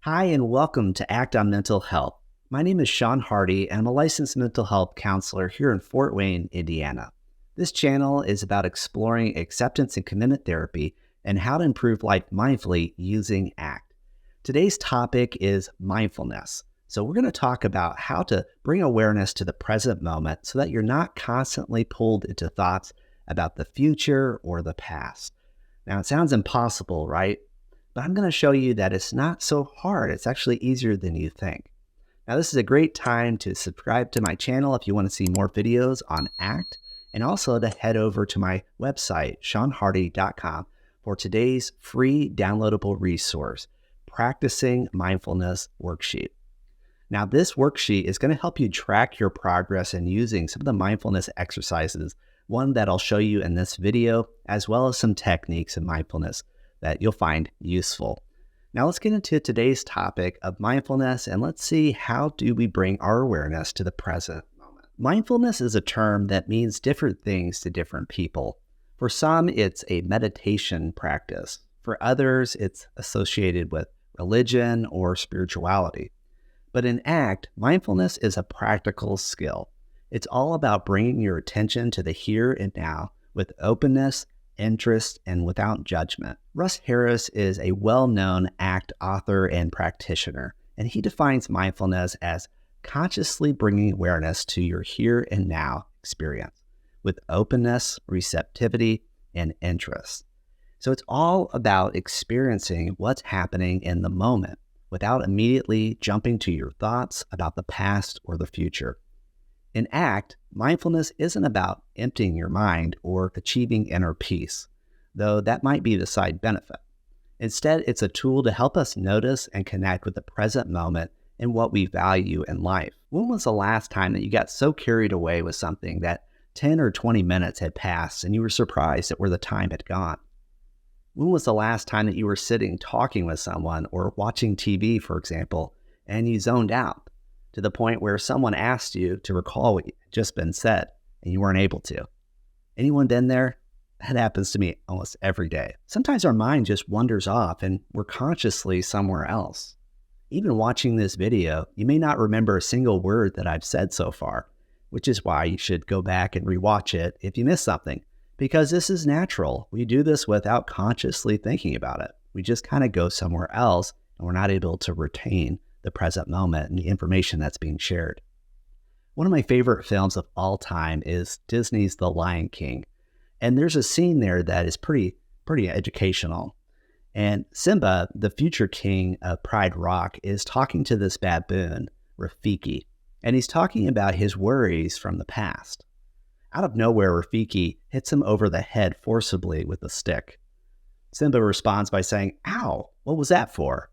Hi, and welcome to Act on Mental Health. My name is Sean Hardy, and I'm a licensed mental health counselor here in Fort Wayne, Indiana. This channel is about exploring acceptance and commitment therapy and how to improve life mindfully using ACT. Today's topic is mindfulness. So we're going to talk about how to bring awareness to the present moment so that you're not constantly pulled into thoughts about the future or the past. Now, it sounds impossible, right? But I'm going to show you that it's not so hard. It's actually easier than you think. Now, this is a great time to subscribe to my channel if you want to see more videos on ACT, and also to head over to my website, seanhardy.com, for today's free downloadable resource, Practicing Mindfulness Worksheet. Now, this worksheet is going to help you track your progress in using some of the mindfulness exercises, one that I'll show you in this video, as well as some techniques of mindfulness that you'll find useful. Now let's get into today's topic of mindfulness, and let's see how do we bring our awareness to the present moment. Mindfulness is a term that means different things to different people. For some, it's a meditation practice. For others, it's associated with religion or spirituality. But in ACT, mindfulness is a practical skill. It's all about bringing your attention to the here and now with openness, interest, and without judgment. Russ Harris is a well-known ACT author and practitioner, and he defines mindfulness as consciously bringing awareness to your here and now experience with openness, receptivity, and interest. So it's all about experiencing what's happening in the moment without immediately jumping to your thoughts about the past or the future. In ACT, mindfulness isn't about emptying your mind or achieving inner peace, though that might be the side benefit. Instead, it's a tool to help us notice and connect with the present moment and what we value in life. When was the last time that you got so carried away with something that 10 or 20 minutes had passed and you were surprised at where the time had gone? When was the last time that you were sitting talking with someone or watching TV, for example, and you zoned out to the point where someone asked you to recall what had just been said and you weren't able to? Anyone been there? That happens to me almost every day. Sometimes our mind just wanders off and we're consciously somewhere else. Even watching this video, you may not remember a single word that I've said so far, which is why you should go back and rewatch it if you missed something, because this is natural. We do this without consciously thinking about it. We just kind of go somewhere else and we're not able to retain the present moment and the information that's being shared. One of my favorite films of all time is Disney's The Lion King. And there's a scene there that is pretty educational. And Simba, the future king of Pride Rock, is talking to this baboon, Rafiki, and he's talking about his worries from the past. Out of nowhere, Rafiki hits him over the head forcibly with a stick. Simba responds by saying, "Ow, what was that for?"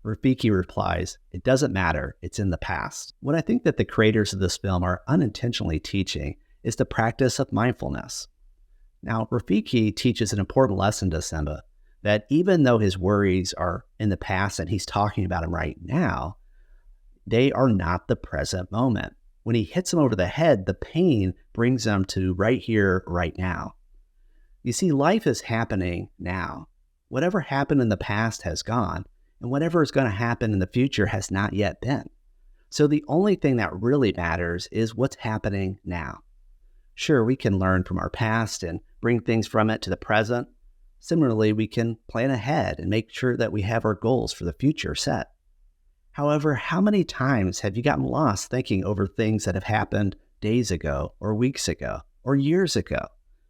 Rafiki replies, "It doesn't matter, it's in the past." What I think that the creators of this film are unintentionally teaching is the practice of mindfulness. Now, Rafiki teaches an important lesson to Simba, that even though his worries are in the past and he's talking about them right now, they are not the present moment. When he hits him over the head, the pain brings him to right here, right now. You see, life is happening now. Whatever happened in the past has gone, and whatever is going to happen in the future has not yet been. So the only thing that really matters is what's happening now. Sure, we can learn from our past and bring things from it to the present. Similarly, we can plan ahead and make sure that we have our goals for the future set. However, how many times have you gotten lost thinking over things that have happened days ago or weeks ago or years ago,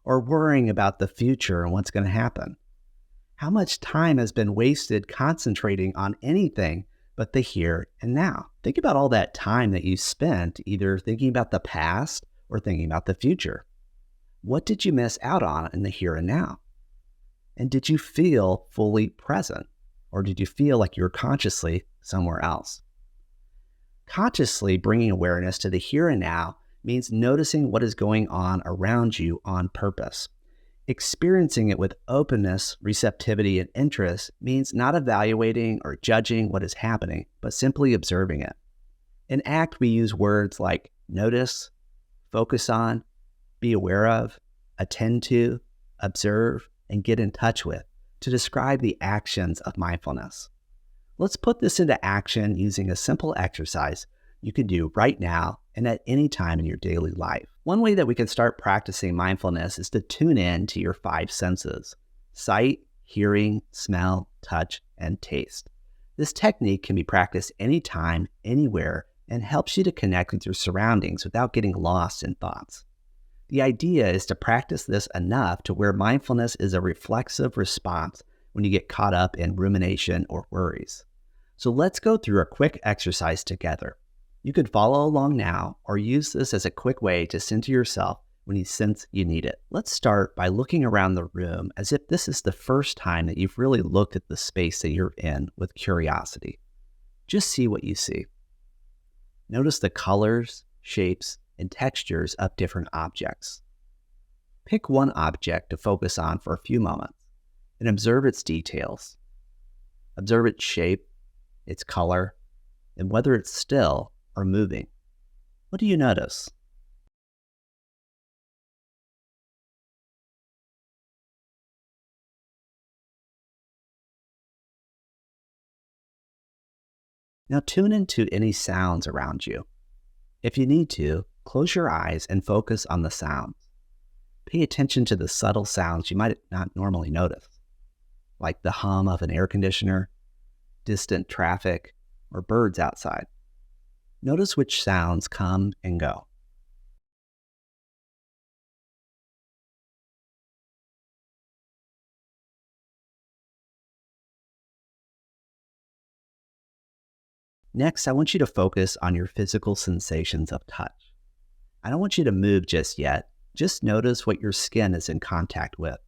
or worrying about the future and what's going to happen? How much time has been wasted concentrating on anything but the here and now? Think about all that time that you spent either thinking about the past or thinking about the future. What did you miss out on in the here and now? And did you feel fully present? Or did you feel like you were consciously somewhere else? Consciously bringing awareness to the here and now means noticing what is going on around you on purpose. Experiencing it with openness, receptivity, and interest means not evaluating or judging what is happening, but simply observing it. In ACT, we use words like notice, focus on, be aware of, attend to, observe, and get in touch with to describe the actions of mindfulness. Let's put this into action using a simple exercise you can do right now and at any time in your daily life. One way that we can start practicing mindfulness is to tune in to your five senses: sight, hearing, smell, touch, and taste. This technique can be practiced anytime, anywhere, and helps you to connect with your surroundings without getting lost in thoughts. The idea is to practice this enough to where mindfulness is a reflexive response when you get caught up in rumination or worries. So let's go through a quick exercise together. You could follow along now or use this as a quick way to center yourself when you sense you need it. Let's start by looking around the room as if this is the first time that you've really looked at the space that you're in with curiosity. Just see what you see. Notice the colors, shapes, and textures of different objects. Pick one object to focus on for a few moments and observe its details. Observe its shape, its color, and whether it's still or moving. What do you notice? Now tune into any sounds around you. If you need to, close your eyes and focus on the sounds. Pay attention to the subtle sounds you might not normally notice, like the hum of an air conditioner, distant traffic, or birds outside. Notice which sounds come and go. Next, I want you to focus on your physical sensations of touch. I don't want you to move just yet. Just notice what your skin is in contact with.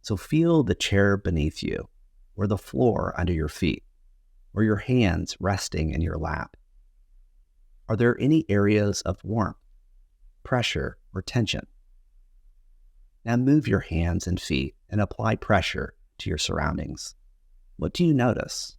So feel the chair beneath you, or the floor under your feet, or your hands resting in your lap. Are there any areas of warmth, pressure, or tension? Now move your hands and feet and apply pressure to your surroundings. What do you notice?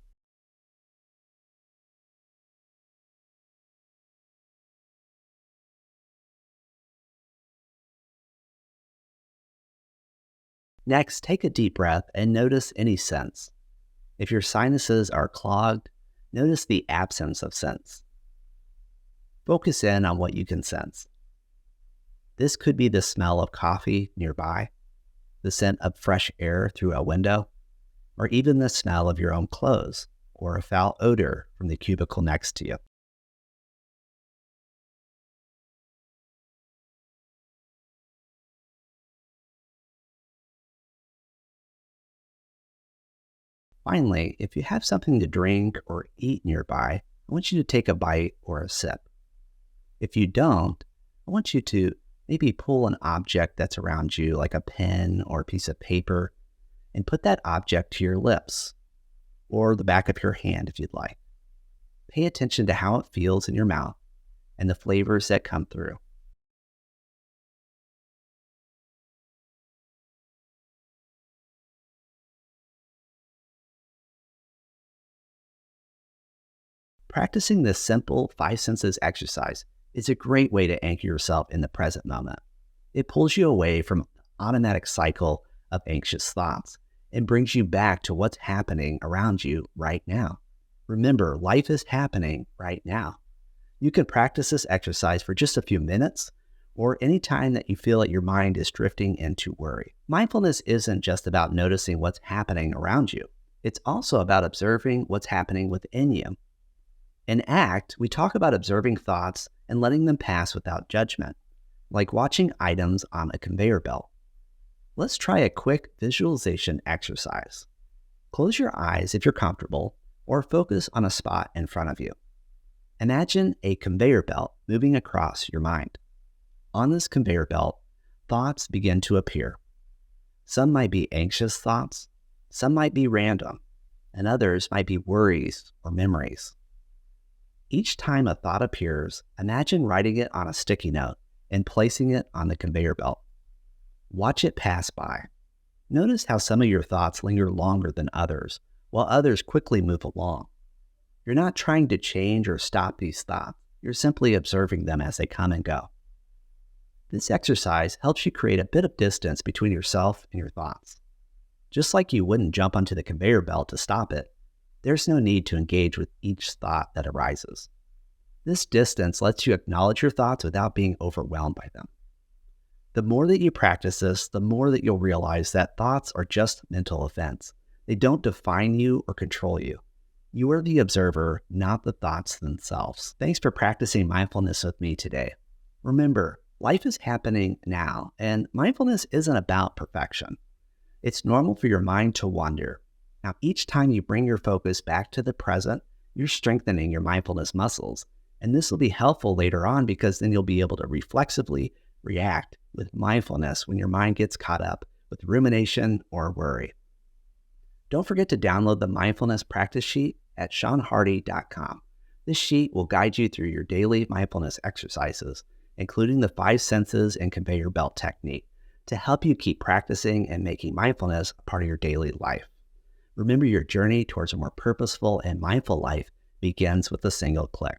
Next, take a deep breath and notice any sense. If your sinuses are clogged, notice the absence of sense. Focus in on what you can sense. This could be the smell of coffee nearby, the scent of fresh air through a window, or even the smell of your own clothes or a foul odor from the cubicle next to you. Finally, if you have something to drink or eat nearby, I want you to take a bite or a sip. If you don't, I want you to maybe pull an object that's around you, like a pen or a piece of paper, and put that object to your lips or the back of your hand if you'd like. Pay attention to how it feels in your mouth and the flavors that come through. Practicing this simple five senses exercise is a great way to anchor yourself in the present moment. It pulls you away from an automatic cycle of anxious thoughts and brings you back to what's happening around you right now. Remember, life is happening right now. You can practice this exercise for just a few minutes or any time that you feel that your mind is drifting into worry. Mindfulness isn't just about noticing what's happening around you. It's also about observing what's happening within you. In ACT, we talk about observing thoughts and letting them pass without judgment, like watching items on a conveyor belt. Let's try a quick visualization exercise. Close your eyes if you're comfortable, or focus on a spot in front of you. Imagine a conveyor belt moving across your mind. On this conveyor belt, thoughts begin to appear. Some might be anxious thoughts, some might be random, and others might be worries or memories. Each time a thought appears, imagine writing it on a sticky note and placing it on the conveyor belt. Watch it pass by. Notice how some of your thoughts linger longer than others, while others quickly move along. You're not trying to change or stop these thoughts. You're simply observing them as they come and go. This exercise helps you create a bit of distance between yourself and your thoughts. Just like you wouldn't jump onto the conveyor belt to stop it, there's no need to engage with each thought that arises. This distance lets you acknowledge your thoughts without being overwhelmed by them. The more that you practice this, the more that you'll realize that thoughts are just mental events. They don't define you or control you. You are the observer, not the thoughts themselves. Thanks for practicing mindfulness with me today. Remember, life is happening now, and mindfulness isn't about perfection. It's normal for your mind to wander. Now, each time you bring your focus back to the present, you're strengthening your mindfulness muscles. And this will be helpful later on because then you'll be able to reflexively react with mindfulness when your mind gets caught up with rumination or worry. Don't forget to download the mindfulness practice sheet at seanhardy.com. This sheet will guide you through your daily mindfulness exercises, including the 5 senses and conveyor belt technique, to help you keep practicing and making mindfulness a part of your daily life. Remember, your journey towards a more purposeful and mindful life begins with a single click.